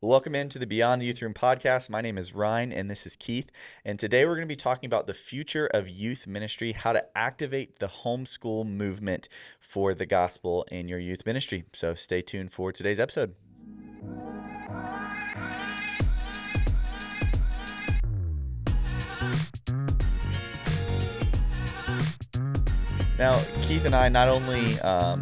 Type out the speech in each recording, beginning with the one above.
Welcome into the Beyond the Youth Room podcast. My name is Ryne, and this is Keith. And today we're going to be talking about the future of youth ministry, how to activate the homeschool movement for the gospel in your youth ministry. So stay tuned for today's episode. Now, Keith and I not only, are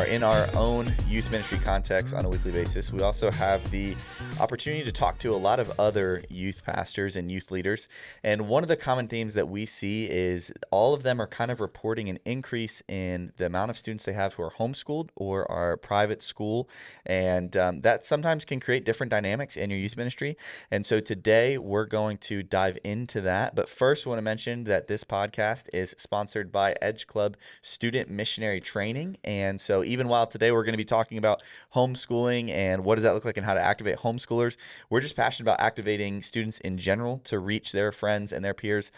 in our own youth ministry context on a weekly basis, we also have the opportunity to talk to a lot of other youth pastors and youth leaders. And one of the common themes that we see is all of them are kind of reporting an increase in the amount of students they have who are homeschooled or are private school. And that sometimes can create different dynamics in your youth ministry. And so today we're going to dive into that. But first, I want to mention that this podcast is sponsored by Edge Club Student Missionary Training. And so even while today we're going to be talking about homeschooling and what does that look like and how to activate homeschoolers, we're just passionate about activating students in general to reach their friends and their peers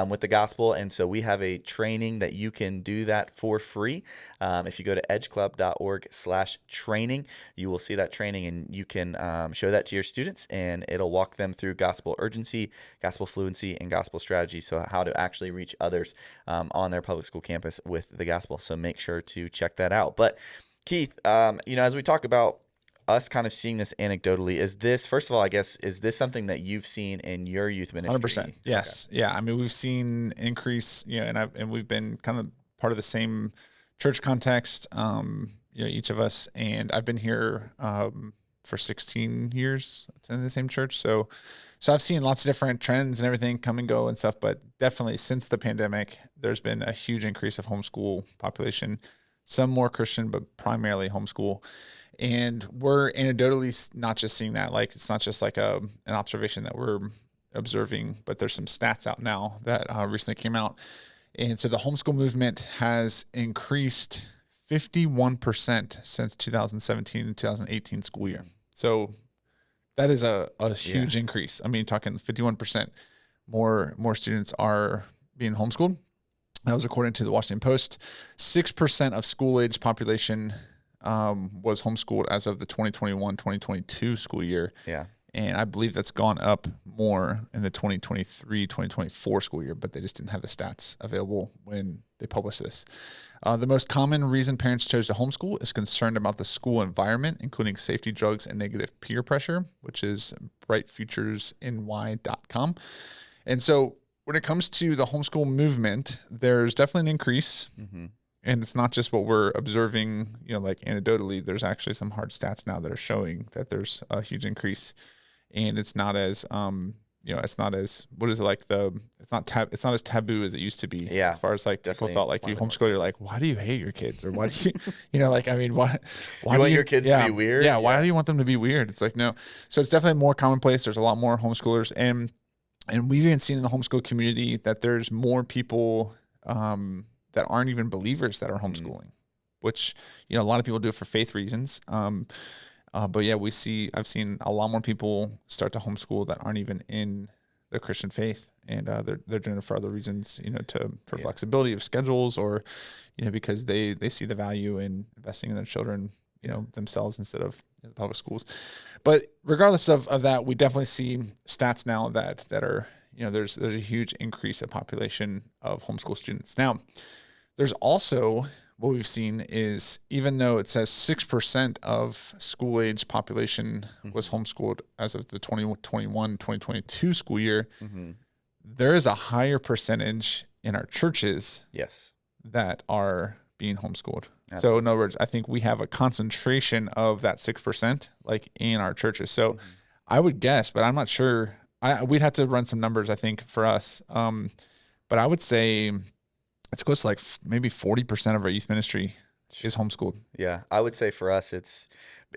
with the gospel. And so we have a training that you can do that for free. If you go to edgeclub.org/training, you will see that training and you can show that to your students and it'll walk them through gospel urgency, gospel fluency, and gospel strategy. So how to actually reach others on their public school campus with the gospel. So make sure to check that out. But Keith, as we talk about us kind of seeing this anecdotally, is this, first of all, I guess, is this something that you've seen in your youth ministry? 100%. Yes. Okay. Yeah. I mean, we've seen increase, and we've been kind of part of the same church context, each of us, and I've been here for 16 years in the same church. So I've seen lots of different trends and everything come and go and stuff, but definitely since the pandemic, there's been a huge increase of homeschool population, some more Christian, but primarily homeschool. And we're anecdotally not just seeing that, like it's not just like an observation that we're observing, but there's some stats out now that recently came out. And so the homeschool movement has increased 51% since 2017 and 2018 school year. So that is a huge increase. I mean, talking 51% more students are being homeschooled. That was according to the Washington Post. 6% of school-age population was homeschooled as of the 2021-2022 school year. Yeah. And I believe that's gone up more in the 2023-2024 school year, but they just didn't have the stats available when they published this. The most common reason parents chose to homeschool is concerned about the school environment, including safety, drugs, and negative peer pressure, which is brightfuturesny.com. And so when it comes to the homeschool movement, there's definitely an increase. Mm-hmm. And it's not just what we're observing, like anecdotally, there's actually some hard stats now that are showing that there's a huge increase. And it's not as, it's not as, it's not as taboo as it used to be. Yeah. As far as like people thought like you homeschool, you're like, why do you hate your kids? Or why do you, why you want your kids to be weird? Yeah. Why do you want them to be weird? It's like, no. So it's definitely more commonplace. There's a lot more homeschoolers. And we've even seen in the homeschool community that there's more people, that aren't even believers that are homeschooling, which, a lot of people do it for faith reasons. But yeah, I've seen a lot more people start to homeschool that aren't even in the Christian faith. And they're doing it for other reasons, for flexibility of schedules or, because they see the value in investing in their children, themselves instead of the public schools. But regardless of that, we definitely see stats now that are, there's a huge increase in population of homeschool students. Now, there's also what we've seen is even though it says 6% of school-age population was homeschooled as of the 2021-2022 school year, there is a higher percentage in our churches that are being homeschooled. Absolutely. So in other words, I think we have a concentration of that 6% like in our churches. So I would guess, but I'm not sure. We'd have to run some numbers, I think, for us. But I would say it's close to like maybe 40% of our youth ministry is homeschooled. Yeah, I would say for us, it's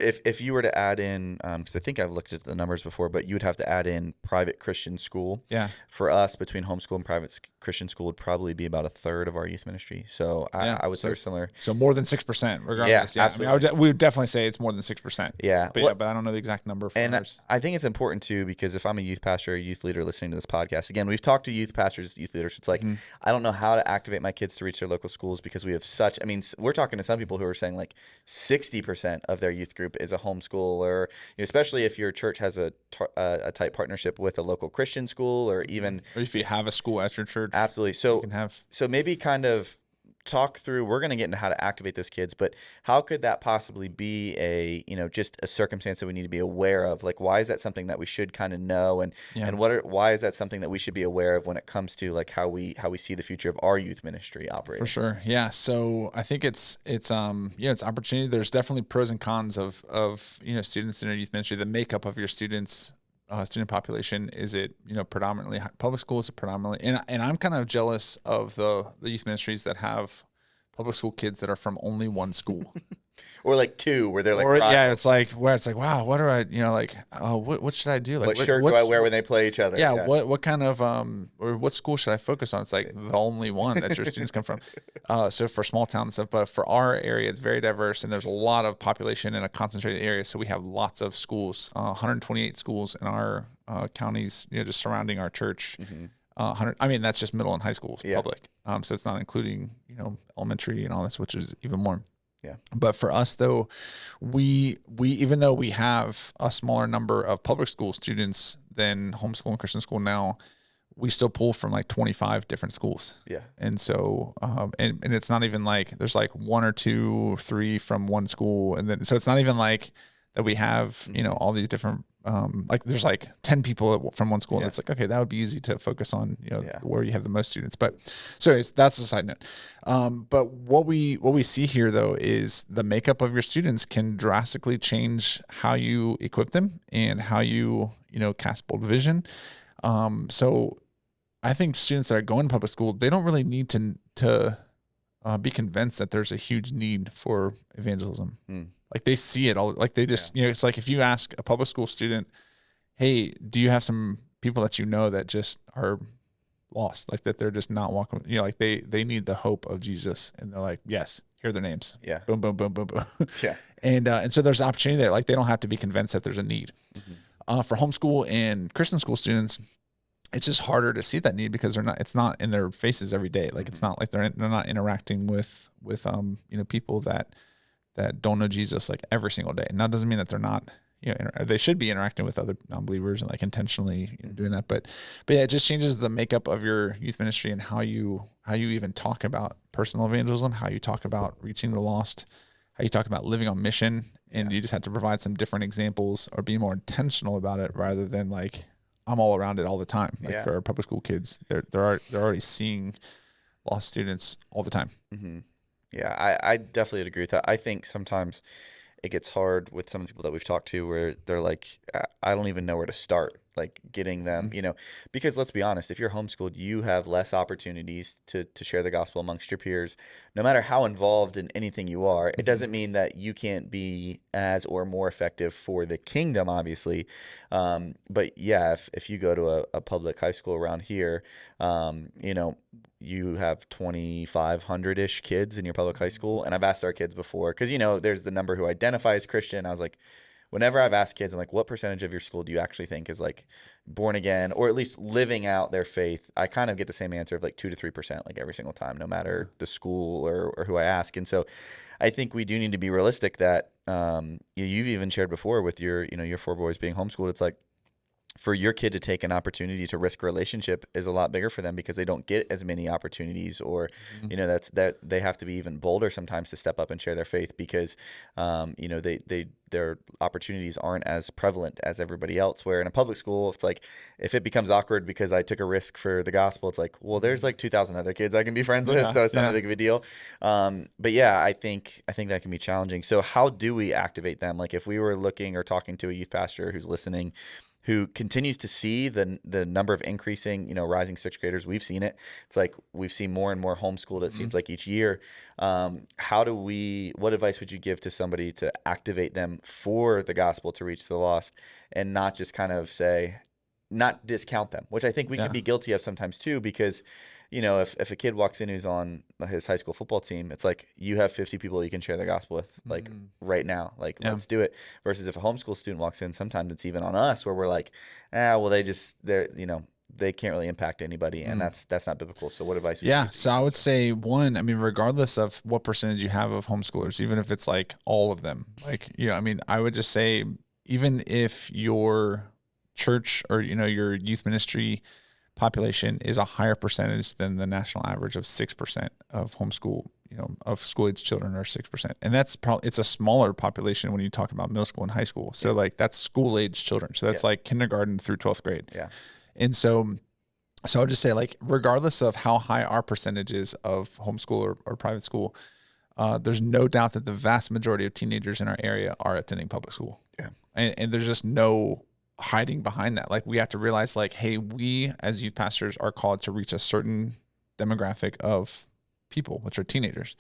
if you were to add in, because I think I've looked at the numbers before, but you would have to add in private Christian school. Yeah. For us, between homeschool and private Christian school would probably be about a third of our youth ministry. So I would say similar. So more than 6%, regardless. Yeah, absolutely. I mean, we would definitely say it's more than 6%. Yeah. But I don't know the exact number for others. I think it's important too, because if I'm a youth pastor or a youth leader listening to this podcast, again, we've talked to youth pastors, youth leaders. It's like, I don't know how to activate my kids to reach their local schools because we have we're talking to some people who are saying like 60% of their youth group group is a homeschool, or especially if your church has a tight partnership with a local Christian school, or even or if you have a school at your church. Absolutely. So maybe kind of talk through, we're going to get into how to activate those kids, but how could that possibly be just a circumstance that we need to be aware of? Like, why is that something that we should kind of know? And why is that something that we should be aware of when it comes to like how we see the future of our youth ministry operating? For sure. Yeah. So I think it's opportunity. There's definitely pros and cons of students in our youth ministry. The makeup of your students, student population, is it predominantly public school? Is it predominantly, and I'm kind of jealous of the youth ministries that have public school kids that are from only one school. Or like two, where they're like, it's like wow, what do I, what should I do? Like, what shirt do I wear when they play each other? Yeah. What kind of, or what school should I focus on? It's like the only one that your students come from. So for small towns and stuff, but for our area, it's very diverse, and there's a lot of population in a concentrated area. So we have lots of schools, 128 schools in our counties, just surrounding our church. 100. I mean, that's just middle and high schools, public. So it's not including, elementary and all this, which is even more. Yeah. But for us though, we even though we have a smaller number of public school students than homeschool and Christian school now, we still pull from like 25 different schools. Yeah. And so, and it's not even like there's like one or two, three from one school. And then, so it's not even like that we have, all these different, like there's like 10 people from one school. And it's like, okay, that would be easy to focus on, where you have the most students. But so that's a side note. But what we see here though, is the makeup of your students can drastically change how you equip them and how you, cast bold vision. So I think students that are going to public school, they don't really need to be convinced that there's a huge need for evangelism. Like they see it all, like they just, it's like if you ask a public school student, hey, do you have some people that that just are lost, like that they're just not walking, like they need the hope of Jesus, and they're like, yes, here are their names. Yeah. Boom, boom, boom, boom, boom. Yeah. And so there's opportunity there. Like they don't have to be convinced that there's a need. For homeschool and Christian school students, it's just harder to see that need because it's not in their faces every day. Like it's not like they're not interacting with people that don't know Jesus like every single day. And that doesn't mean that they're not, they should be interacting with other non-believers and like intentionally doing that. But yeah, it just changes the makeup of your youth ministry and how you even talk about personal evangelism, how you talk about reaching the lost, how you talk about living on mission. And you just have to provide some different examples or be more intentional about it rather than like, I'm all around it all the time. Like for our public school kids, they're already seeing lost students all the time. Yeah, I definitely agree with that. I think sometimes it gets hard with some people that we've talked to where they're like, I don't even know where to start, like getting them, because let's be honest, if you're homeschooled, you have less opportunities to share the gospel amongst your peers. No matter how involved in anything you are, it doesn't mean that you can't be as or more effective for the kingdom, obviously. But yeah, if you go to a public high school around here, you have 2,500-ish kids in your public high school. And I've asked our kids before, because, there's the number who identify as Christian. I was like, whenever I've asked kids, I'm like, what percentage of your school do you actually think is like born again or at least living out their faith? I kind of get the same answer of like 2 to 3%, like every single time, no matter the school or who I ask. And so I think we do need to be realistic that you've even shared before with your 4 boys being homeschooled. It's like, for your kid to take an opportunity to risk a relationship is a lot bigger for them because they don't get as many opportunities, or that they have to be even bolder sometimes to step up and share their faith because their opportunities aren't as prevalent as everybody else. Where in a public school, it's like if it becomes awkward because I took a risk for the gospel, it's like, well, there's like 2,000 other kids I can be friends with, so it's not a big of a deal. But yeah, I think that can be challenging. So how do we activate them? Like if we were looking or talking to a youth pastor who's listening, who continues to see the number of increasing, rising 6th graders. We've seen it. It's like we've seen more and more homeschooled, it seems like each year. What advice would you give to somebody to activate them for the gospel to reach the lost and not just kind of not discount them, which I think we can be guilty of sometimes too, because if a kid walks in who's on his high school football team, it's like you have 50 people you can share the gospel with, like right now, like let's do it. Versus if a homeschool student walks in, sometimes it's even on us where we're like, well, they're they can't really impact anybody, and that's not biblical. So what advice would you Yeah. give to So I would say one, I mean, regardless of what percentage you have of homeschoolers, even if it's like all of them, like, I mean, I would just say, even if your church or, your youth ministry population is a higher percentage than the national average of 6% of homeschool, of school age children are 6%. And that's probably, it's a smaller population when you talk about middle school and high school. So like that's school age children. So that's like kindergarten through 12th grade. Yeah. And so I'll just say, like, regardless of how high our percentage is of homeschool or private school, there's no doubt that the vast majority of teenagers in our area are attending public school. Yeah. And there's just no hiding behind that. Like, we have to realize, like, hey, we as youth pastors are called to reach a certain demographic of people, which are teenagers.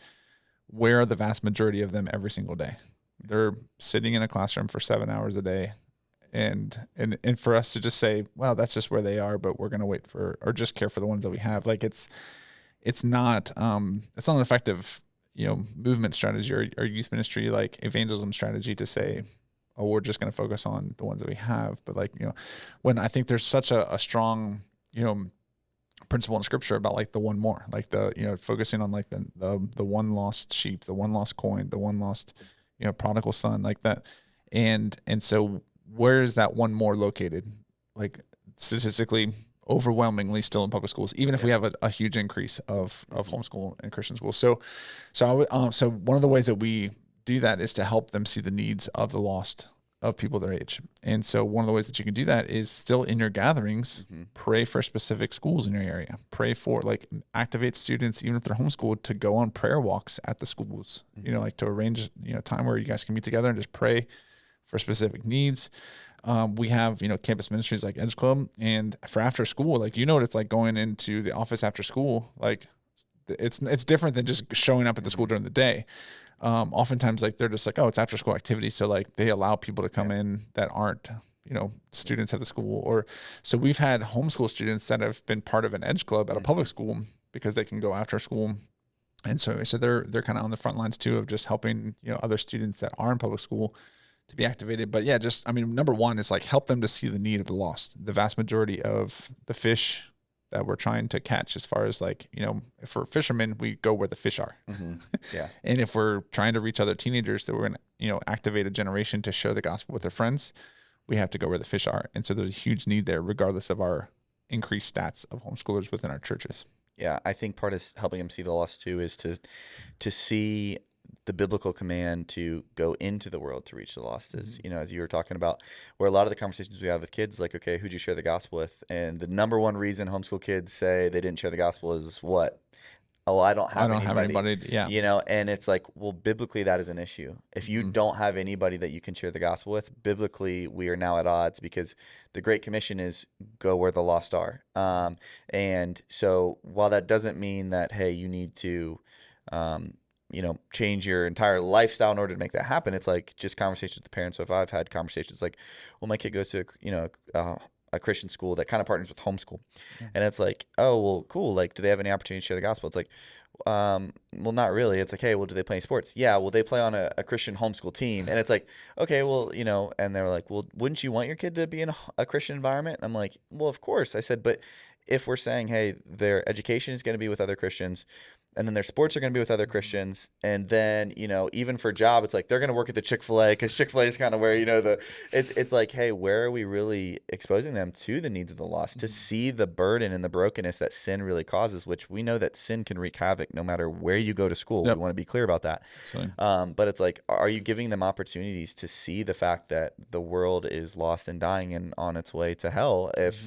Where are the vast majority of them every single day? They're sitting in a classroom for 7 hours a day. And for us to just say, well, that's just where they are, but we're going to wait for, or just care for the ones that we have. Like, it's not an effective, movement strategy or youth ministry, like evangelism strategy, to say, oh, we're just going to focus on the ones that we have. But like, when I think there's such a strong, principle in scripture about like the one more, like the, focusing on like the one lost sheep, the one lost coin, the one lost, prodigal son, like that. And so where is that one more located? Like, statistically, overwhelmingly still in public schools, even if we have a huge increase of homeschool and Christian schools. So one of the ways that we do that is to help them see the needs of the lost, of people their age. And so one of the ways that you can do that is still in your gatherings, pray for specific schools in your area. Pray for, like, activate students, even if they're homeschooled, to go on prayer walks at the schools, like to arrange, time where you guys can meet together and just pray for specific needs. We have, campus ministries like Edge Club, and for after school, like, what it's like going into the office after school. Like, it's different than just showing up at the school during the day. Oftentimes, like, they're just like, oh, it's after school activity. So like they allow people to come in that aren't, students at the school. Or so we've had homeschool students that have been part of an Edge Club at a public school because they can go after school. And so they're kind of on the front lines too, of just helping, other students that are in public school to be activated. But yeah, just, I mean, number one is like, help them to see the need of the lost. The vast majority of the fish that we're trying to catch, as far as like, if we're fishermen, we go where the fish are. Yeah. And if we're trying to reach other teenagers that we're going to, activate a generation to share the gospel with their friends, we have to go where the fish are. And so there's a huge need there, regardless of our increased stats of homeschoolers within our churches. Yeah. I think part of helping them see the lost too is to see the biblical command to go into the world to reach the lost. Is, as you were talking about, where a lot of the conversations we have with kids, like, okay, who'd you share the gospel with? And the number one reason homeschool kids say they didn't share the gospel is what? Oh, I don't have anybody. Yeah. And it's like, well, biblically, that is an issue. If you don't have anybody that you can share the gospel with, biblically, we are now at odds, because the Great Commission is go where the lost are. And so while that doesn't mean that, hey, you need to, change your entire lifestyle in order to make that happen, it's like just conversations with the parents. So if I've had conversations like, well, my kid goes to a Christian school that kind of partners with Homeschool, and it's like, oh, well, cool. Like, do they have any opportunity to share the gospel? It's like, well, not really. It's like, hey, well, do they play any sports? Yeah, well, they play on a Christian homeschool team. And it's like, okay, well, and they're like, well, wouldn't you want your kid to be in a Christian environment? And I'm like, well, of course. I said, but if we're saying, hey, their education is going to be with other Christians, and then their sports are going to be with other Christians, and then, even for job, it's like they're going to work at the Chick-fil-A, because Chick-fil-A is kind of where, it's like, hey, where are we really exposing them to the needs of the lost, to see the burden and the brokenness that sin really causes, which we know that sin can wreak havoc no matter where you go to school. Yep. We want to be clear about that. But it's like, are you giving them opportunities to see the fact that the world is lost and dying and on its way to hell if,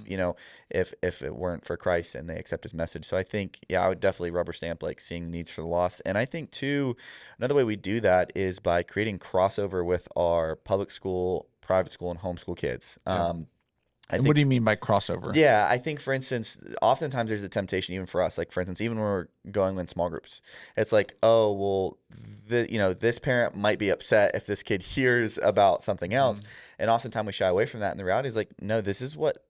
if it weren't for Christ and they accept his message? So I think, I would definitely rubber stamp, like, seeing the needs for the lost. And I think too, another way we do that is by creating crossover with our public school, private school, and homeschool kids. And what do you mean by crossover? Yeah, I think, for instance, oftentimes there's a temptation, even for us, like, for instance, even when we're going in small groups, it's like, oh, well, this parent might be upset if this kid hears about something else. And oftentimes we shy away from that. And the reality is, like, no, this is what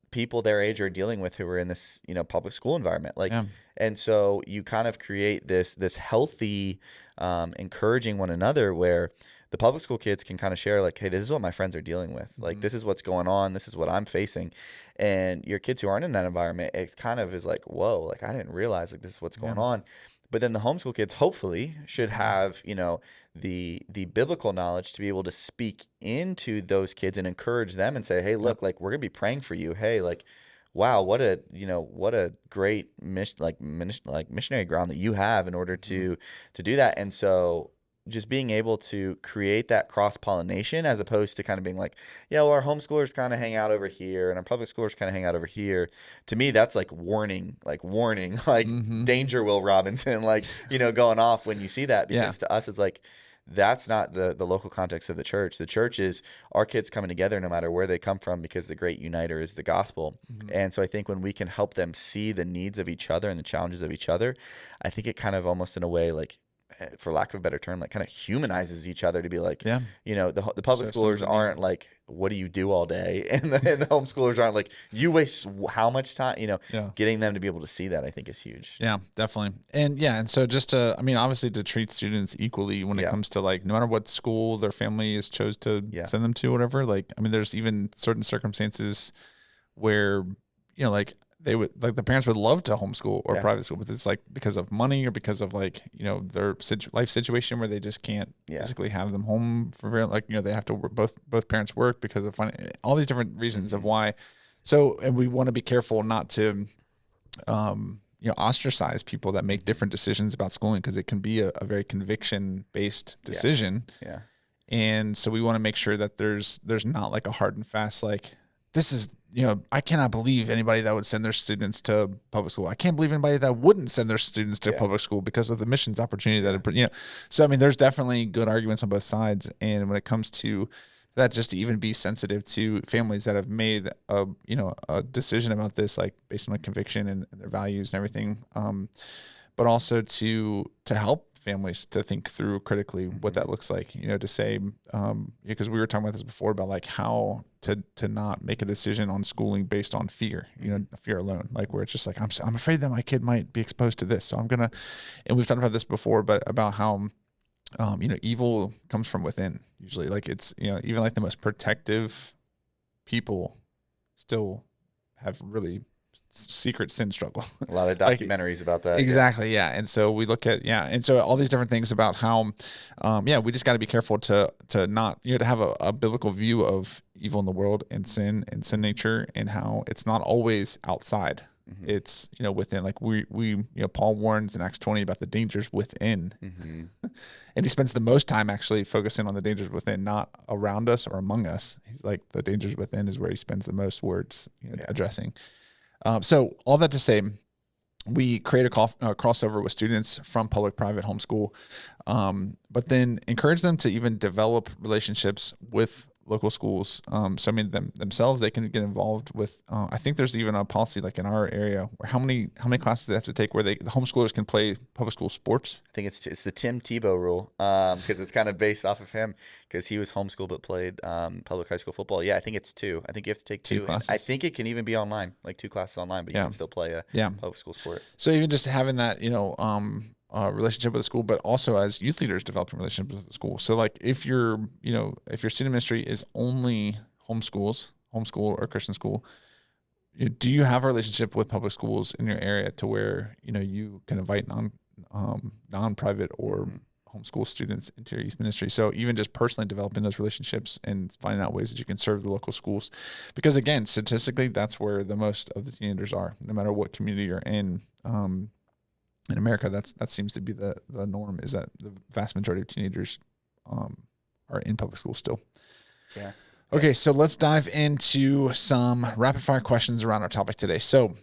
people their age are dealing with who are in this, public school environment. Like, and so you kind of create this healthy, encouraging one another, where the public school kids can kind of share like, hey, this is what my friends are dealing with. Like, this is what's going on. This is what I'm facing. And your kids who aren't in that environment, it kind of is like, whoa, like I didn't realize like this is what's going on. But then the homeschool kids hopefully should have, the biblical knowledge to be able to speak into those kids and encourage them and say, hey, look, like we're gonna be praying for you. Hey, like, wow, what a great missionary ground that you have in order to do that. And so just being able to create that cross pollination as opposed to kind of being like, yeah, well, our homeschoolers kind of hang out over here and our public schoolers kind of hang out over here. To me, that's like warning, like danger, Will Robinson, like, going off when you see that, because to us, it's like, that's not the local context of the church. The church is our kids coming together no matter where they come from, because the great uniter is the gospel. And so I think when we can help them see the needs of each other and the challenges of each other, I think it kind of almost in a way, like, for lack of a better term, like kind of humanizes each other to be like, the public schoolers aren't like, what do you do all day? And the homeschoolers aren't like, you waste how much time, getting them to be able to see that, I think is huge. Yeah, definitely. And so just to, obviously to treat students equally when it comes to like, no matter what school their family is chose to send them to, whatever, like, there's even certain circumstances where, like, they would, like, the parents would love to homeschool or private school, but it's like because of money or because of like, their life situation where they just can't physically have them home for like, they have to work, both parents work because of all these different reasons of why. So, and we want to be careful not to, ostracize people that make different decisions about schooling, because it can be a very conviction based decision. Yeah. And so we want to make sure that there's not like a hard and fast, like, this is, I cannot believe anybody that would send their students to public school. I can't believe anybody that wouldn't send their students to public school because of the missions opportunity that So, there's definitely good arguments on both sides. And when it comes to that, just to even be sensitive to families that have made a decision about this, like based on a conviction and their values and everything. But also to help families to think through critically what that looks like, to say, because we were talking about this before about like how to not make a decision on schooling based on fear, fear alone, like where it's just like, I'm afraid that my kid might be exposed to this. So I'm going to, and we've talked about this before, but about how, evil comes from within usually. Like it's, even like the most protective people still have really secret sin struggle. A lot of documentaries about that. Exactly. Yeah. And so we look at, and so all these different things about how, we just got to be careful to not, to have a biblical view of evil in the world and sin nature, and how it's not always outside. It's, within, like we Paul warns in Acts 20 about the dangers within. And he spends the most time actually focusing on the dangers within, not around us or among us. He's like, the dangers within is where he spends the most words addressing. So all that to say, we create a crossover with students from public, private, homeschool, but then encourage them to even develop relationships with local schools. So themselves, they can get involved with. I think there's even a policy like in our area where how many classes they have to take where the homeschoolers can play public school sports. I think it's the Tim Tebow rule, because it's kind of based off of him, because he was homeschooled but played public high school football. Yeah, I think it's 2. I think you have to take 2 classes. I think it can even be online, like 2 classes online, but you can still play a public school sport. So even just having that, relationship with the school, but also as youth leaders developing relationships with the school. So like if your student ministry is only homeschool or Christian school, do you have a relationship with public schools in your area to where, you can invite non-private or homeschool students into your youth ministry? So even just personally developing those relationships and finding out ways that you can serve the local schools, because again, statistically, that's where the most of the teenagers are, no matter what community you're in. In America, that seems to be the norm, is that the vast majority of teenagers are in public school still. Yeah. Okay, so let's dive into some rapid fire questions around our topic today. So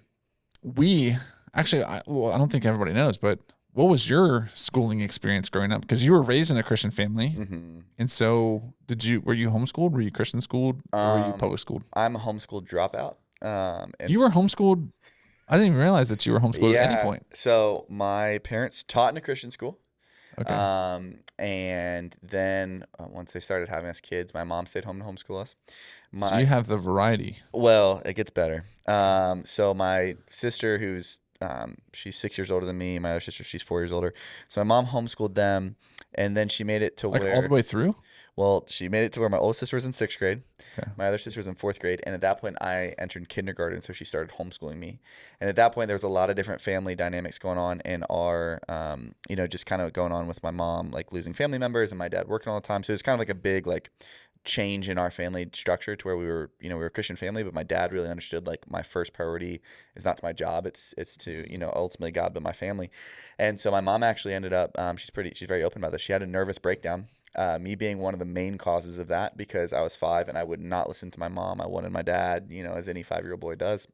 we actually, I don't think everybody knows, but what was your schooling experience growing up? Because you were raised in a Christian family. And so were you homeschooled? Were you Christian schooled? Or were you public schooled? I'm a homeschool dropout. And you were homeschooled? I didn't even realize that you were homeschooled at any point. So my parents taught in a Christian school. Okay. And then once they started having us kids, my mom stayed home to homeschool us. So you have the variety. Well, it gets better. So my sister, who's she's 6 years older than me. My other sister, she's 4 years older. So my mom homeschooled them, and then she made it to like where all the way through. Well, she made it to where my oldest sister was in 6th grade. Okay. My other sister was in 4th grade. And at that point, I entered kindergarten. So she started homeschooling me. And at that point, there was a lot of different family dynamics going on in our, just kind of going on with my mom, like losing family members and my dad working all the time. So it was kind of like a big, like, change in our family structure to where we were a Christian family, but my dad really understood like my first priority is not to my job. It's to, ultimately God, but my family. And so my mom actually ended up, she's very open about this. She had a nervous breakdown. Me being one of the main causes of that because I was 5 and I would not listen to my mom. I wanted my dad, as any 5-year-old boy does.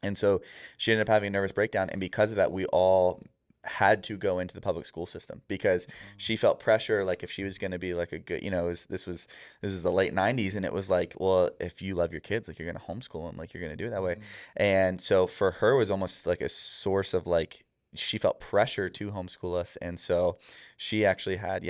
And so she ended up having a nervous breakdown. And because of that, we all had to go into the public school system because she felt pressure. Like if she was going to be like a good, this was the late 90s. And it was like, well, if you love your kids, like you're going to homeschool them, like you're going to do it that way. And so for her it was almost like a source of like, she felt pressure to homeschool us. And so she actually had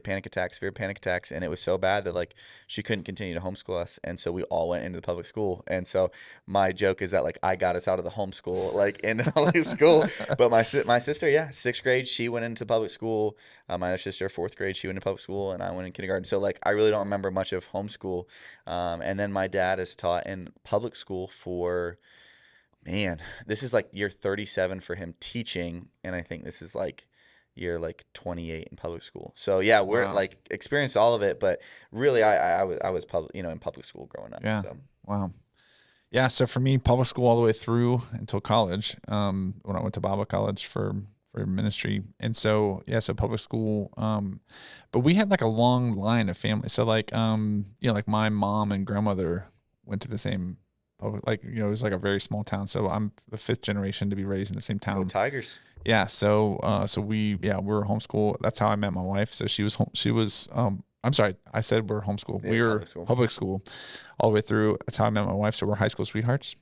panic attacks, severe panic attacks. And it was so bad that like she couldn't continue to homeschool us. And so we all went into the public school. And so my joke is that like I got us out of the homeschool, like in public school. But my sister, 6th grade, she went into public school. My other sister, 4th grade, she went into public school and I went in kindergarten. So like I really don't remember much of homeschool. And then my dad is taught in public school for, man, this is like year 37 for him teaching, and I think this is like year like 28 in public school. So yeah, we're like experienced all of it, but really I was public, in public school growing up. Yeah. So. Wow. Yeah. So for me, public school all the way through until college. When I went to Bible college for ministry, and so public school. But we had like a long line of family. So like like my mom and grandmother went to the same. Like, it was like a very small town. So I'm the 5th generation to be raised in the same town. Go Tigers. Yeah. So we were homeschool. That's how I met my wife. So she was I'm sorry, I said we're homeschool. Yeah, we were public school all the way through. That's how I met my wife. So we're high school sweethearts.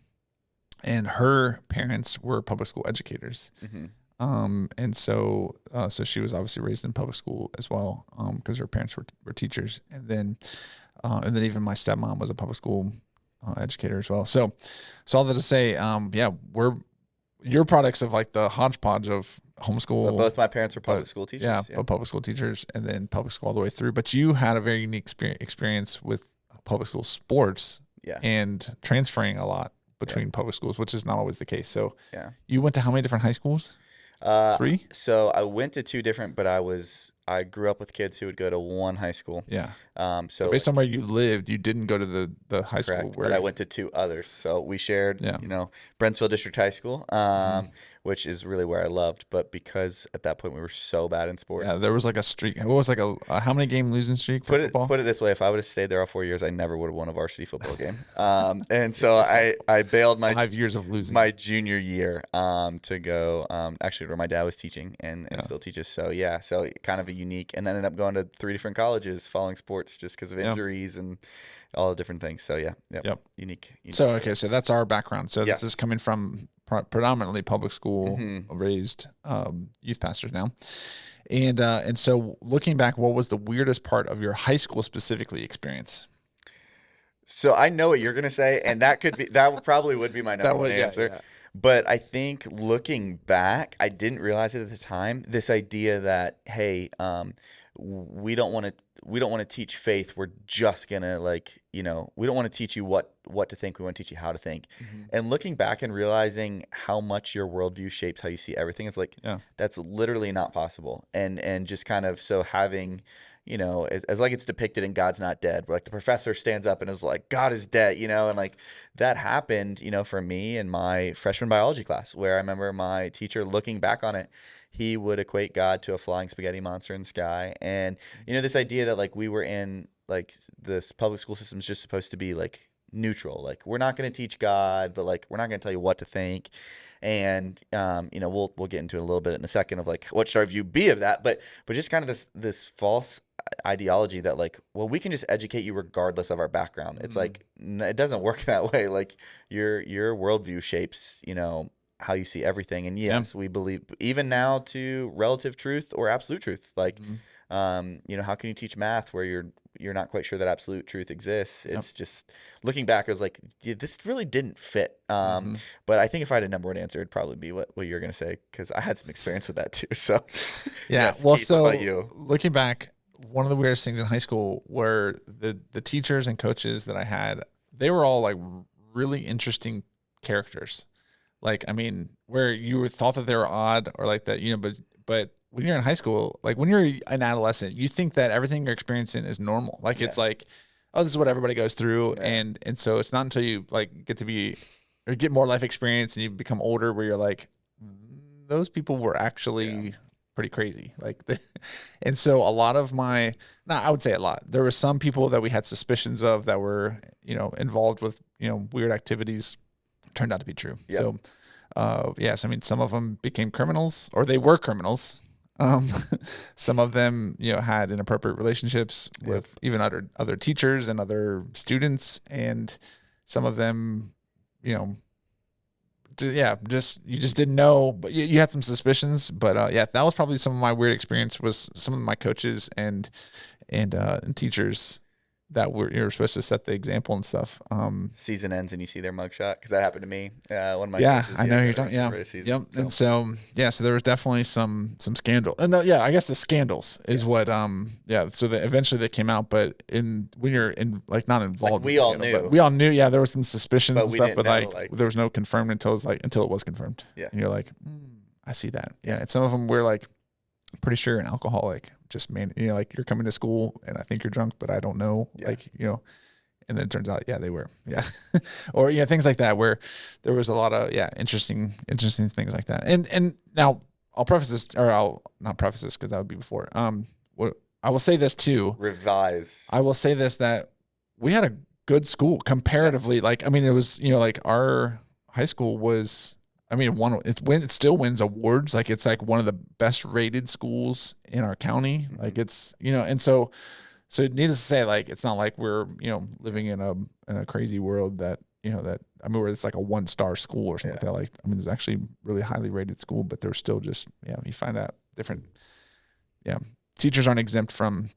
And her parents were public school educators. Mm-hmm. And so she was obviously raised in public school as well. Because her parents were teachers. And then even my stepmom was a public school educator as well. So all that to say, you're products of like the hodgepodge of homeschool. But both my parents were public school teachers. Yeah, but public school teachers and then public school all the way through. But you had a very unique experience with public school sports and transferring a lot between public schools, which is not always the case. So you went to how many different high schools? 3? So I went to 2 different, but I grew up with kids who would go to one high school. Yeah. So based on where you lived, you didn't go to the high school where but I went to 2 others. So we shared, Brentsville District High School, which is really where I loved. But because at that point we were so bad in sports. Yeah, there was like a streak. What was like a how many game losing streak for football? Put it this way: if I would have stayed there all 4 years, I never would have won a varsity football game. And so I bailed my 5 years of losing my junior year to go actually where my dad was teaching and still teaches. So so kind of a unique, and then ended up going to 3 different colleges following sports just because of injuries and all the different things. So unique. So okay, so that's our background. So this is coming from predominantly public school raised youth pastors now. And so looking back, what was the weirdest part of your high school specifically experience? So I know what you're going to say, and that probably would be my number one answer. Yeah. But I think looking back, I didn't realize it at the time. This idea that, hey, we don't want to teach faith. We're just gonna we don't want to teach you what to think. We want to teach you how to think. Mm-hmm. And looking back and realizing how much your worldview shapes how you see everything, it's like that's literally not possible. And just kind of so having, as like it's depicted in God's Not Dead, where like the professor stands up and is like, God is dead, and like that happened, for me in my freshman biology class, where I remember my teacher looking back on it, he would equate God to a flying spaghetti monster in the sky. And, this idea that like we were in like this public school system is just supposed to be like neutral. Like we're not going to teach God, but like we're not going to tell you what to think. And we'll get into it a little bit in a second of like what should our view be of that, but just kind of this false ideology that like, well, we can just educate you regardless of our background. It's like it doesn't work that way. Like your worldview shapes how you see everything. And yes, we believe even now to relative truth or absolute truth. Like how can you teach math where you're not quite sure that absolute truth exists? It's just looking back, I was like, this really didn't fit. But I think if I had a number one answer, it'd probably be what you're going to say, because I had some experience with that too. So well, Keith, so looking back, one of the weirdest things in high school were the teachers and coaches that I had. They were all like really interesting characters. Like, I mean, where you thought that they were odd or like that, you know, but when you're in high school, like when you're an adolescent, you think that everything you're experiencing is normal. Like it's like, oh, this is what everybody goes through. And so it's not until you like get to be or get more life experience and you become older where you're like, those people were actually pretty crazy. Like, and so a lot of I would say a lot. There were some people that we had suspicions of that were, you know, involved with, you know, weird activities. Turned out to be true. Yep. So, yes, I mean, some of them became criminals or they were criminals. Some of them, you know, had inappropriate relationships with even other teachers and other students. And some of them, you know, you just didn't know, but you had some suspicions. But that was probably some of my weird experience was some of my coaches and teachers that you're supposed to set the example and stuff. Season ends and you see their mugshot because that happened to me. One of my coaches, I know you're talking. Yeah, season, yep. So. And so there was definitely some scandal. And I guess the scandals is what. So eventually they came out, but when you're in like not involved, we all knew. We all knew. Yeah, there was some suspicions and stuff, but know, like there was no confirmed until it was confirmed. Yeah, and you're like, I see that. Yeah, and some of them were like, pretty sure an alcoholic. Just like you're coming to school and I think you're drunk, but I don't know. Like, you know, and then it turns out, they were, or, you know, things like that where there was a lot of, interesting things like that. And now I'll preface this, or I'll not preface this because that would be before. I will say this too. Revise. I will say this, that we had a good school comparatively. Like, I mean, it was, you know, like our high school was, I mean, it still wins awards. Like it's like one of the best rated schools in our county. Like it's, you know, and so needless to say, like, it's not like we're, you know, living in a crazy world that, you know, that, I mean, where it's like a 1-star school or something like that. Like, I mean, there's actually really highly rated school, but they're still just, you find out different, teachers aren't exempt from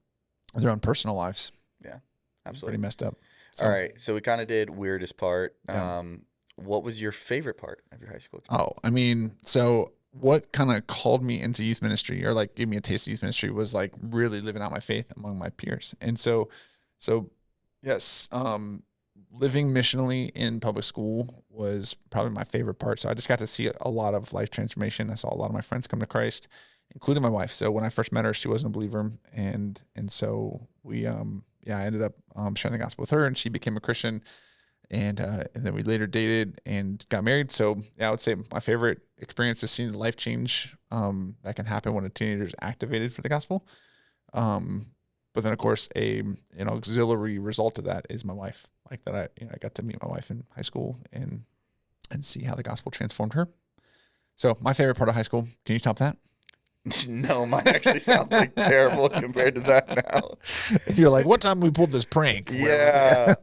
their own personal lives. Yeah, absolutely. Pretty messed up. So, all right. So we kind of did weirdest part. Yeah. What was your favorite part of your high school experience? Oh, I mean, so what kind of called me into youth ministry or like gave me a taste of youth ministry was like really living out my faith among my peers. And so yes, living missionally in public school was probably my favorite part. So I just got to see a lot of life transformation. I saw a lot of my friends come to Christ, including my wife. So when I first met her, she wasn't a believer. And so we, I ended up sharing the gospel with her and she became a Christian. And then we later dated and got married. So I would say my favorite experience is seeing the life change that can happen when a teenager is activated for the gospel. But then, of course, an auxiliary result of that is my wife. Like that, I got to meet my wife in high school and see how the gospel transformed her. So my favorite part of high school. Can you top that? No, mine actually sounds like terrible compared to that now. You're like, what time we pulled this prank? Yeah.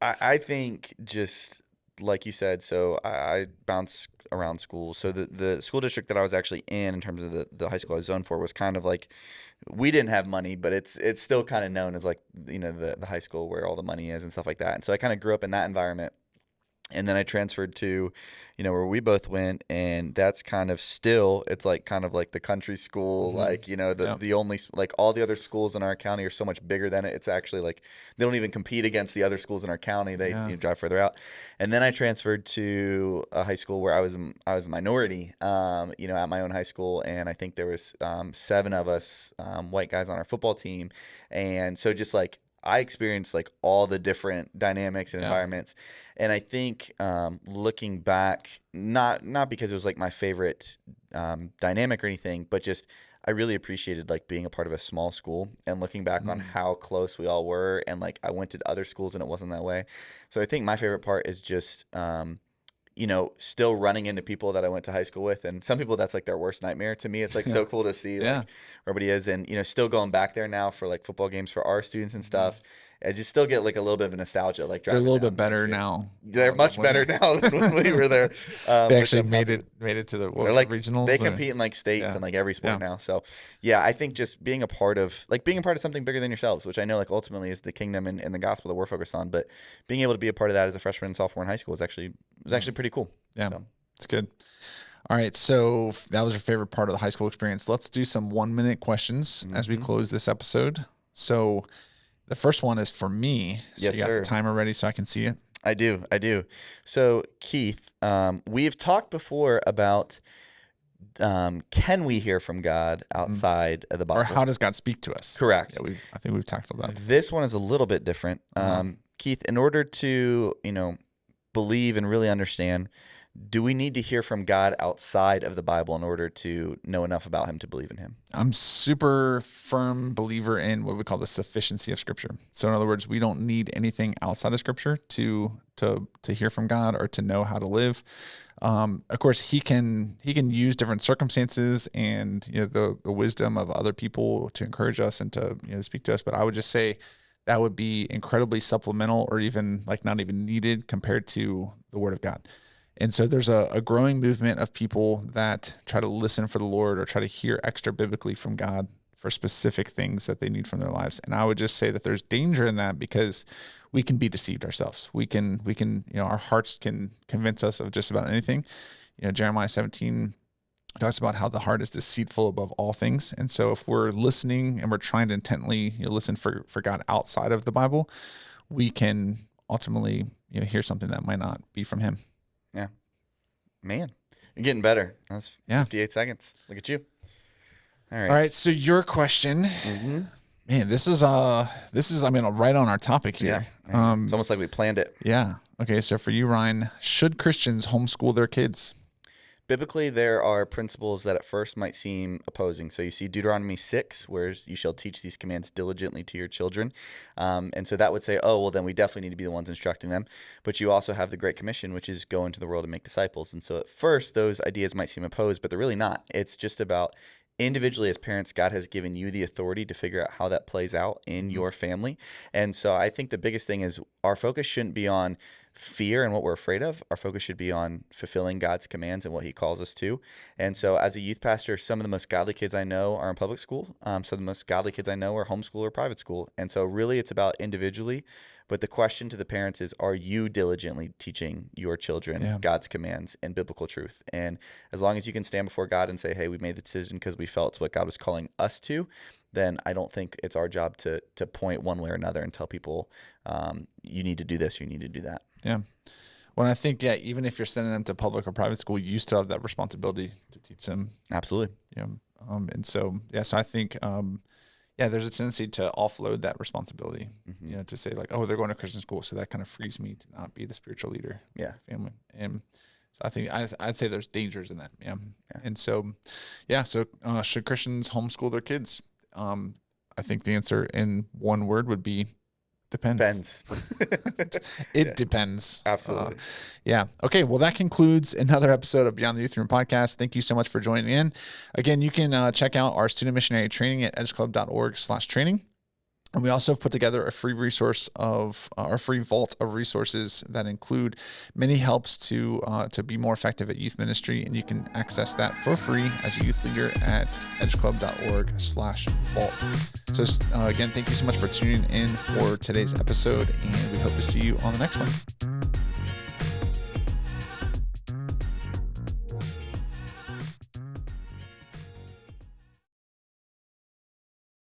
I think just like you said, so I bounce around school. So the school district that I was actually in terms of the high school I was zoned for was kind of like, we didn't have money, but it's still kind of known as like, you know, the high school where all the money is and stuff like that. And so I kind of grew up in that environment. And then I transferred to, you know, where we both went, and that's kind of still, it's like kind of like the country school, like, you know, the only, like all the other schools in our county are so much bigger than it. It's actually like, they don't even compete against the other schools in our county. They drive further out. And then I transferred to a high school where I was a minority, you know, at my own high school. And I think there was 7 of us white guys on our football team. And so just like, I experienced like all the different dynamics and environments. And I think looking back, not because it was like my favorite dynamic or anything, but just I really appreciated like being a part of a small school and looking back on how close we all were. And like I went to other schools and it wasn't that way. So I think my favorite part is just you know, still running into people that I went to high school with. And some people, that's like their worst nightmare. To me, it's like so cool to see like, where everybody is. And, you know, still going back there now for like football games for our students and stuff. I just still get like a little bit of a nostalgia. Like they're a little bit better now. They're much better now than when we were there. They actually made it to the like regionals. They compete in like states and like every sport now. So I think just being a part of something bigger than yourselves, which I know like ultimately is the kingdom and the gospel that we're focused on. But being able to be a part of that as a freshman and sophomore in high school was actually pretty cool. Yeah, so. It's good. All right, so that was your favorite part of the high school experience. Let's do some 1-minute questions as we close this episode. So the first one is for me. So Yes, you got sir. the timer ready so I can see it? I do. So, Keith, we've talked before about can we hear from God outside of the Bible? Or how does God speak to us? Correct. Yeah, I think we've tackled that. This one is a little bit different. Keith, in order to, believe and really understand, do we need to hear from God outside of the Bible in order to know enough about him to believe in him? I'm super firm believer in what we call the sufficiency of Scripture. So in other words, we don't need anything outside of Scripture to hear from God or to know how to live. Of course, he can use different circumstances and the wisdom of other people to encourage us and to speak to us. But I would just say that would be incredibly supplemental or even like not even needed compared to the Word of God. And so there's a growing movement of people that try to listen for the Lord or try to hear extra biblically from God for specific things that they need from their lives. And I would just say that there's danger in that because we can be deceived ourselves. We can, our hearts can convince us of just about anything. Jeremiah 17 talks about how the heart is deceitful above all things. And so if we're listening and we're trying to intently listen for God outside of the Bible, we can ultimately hear something that might not be from him. Yeah. Man, you're getting better. That's 58 seconds. Look at you. All right. So your question, man, this is right on our topic here. Yeah. It's almost like we planned it. Yeah. Okay. So for you, Ryne, should Christians homeschool their kids? Biblically, there are principles that at first might seem opposing. So you see Deuteronomy 6, where you shall teach these commands diligently to your children. And so that would say, oh, well, then we definitely need to be the ones instructing them. But you also have the Great Commission, which is go into the world and make disciples. And so at first, those ideas might seem opposed, but they're really not. It's just about individually as parents, God has given you the authority to figure out how that plays out in your family. And so I think the biggest thing is our focus shouldn't be on fear and what we're afraid of. Our focus should be on fulfilling God's commands and what he calls us to. And so as a youth pastor, some of the most godly kids I know are in public school. So the most godly kids I know are homeschool or private school. And so really it's about individually. But the question to the parents is, are you diligently teaching your children God's commands and biblical truth? And as long as you can stand before God and say, hey, we made the decision because we felt it's what God was calling us to, then I don't think it's our job to point one way or another and tell people, you need to do this, you need to do that. Yeah. Well, I think, even if you're sending them to public or private school, you still have that responsibility to teach them. Absolutely. And so, so I think, there's a tendency to offload that responsibility, to say like, oh, they're going to Christian school. So that kind of frees me to not be the spiritual leader of the family. And so I think I'd say there's dangers in that. Yeah. And so, should Christians homeschool their kids? I think the answer in one word would be depends. It depends. Absolutely. Okay. Well, that concludes another episode of Beyond the Youth Room podcast. Thank you so much for joining in. Again, you can check out our student missionary training at edgeclub.org/training. And we also have put together a free resource of our free vault of resources that include many helps to be more effective at youth ministry. And you can access that for free as a youth leader at edgeclub.org/vault. So again, thank you so much for tuning in for today's episode, and we hope to see you on the next one.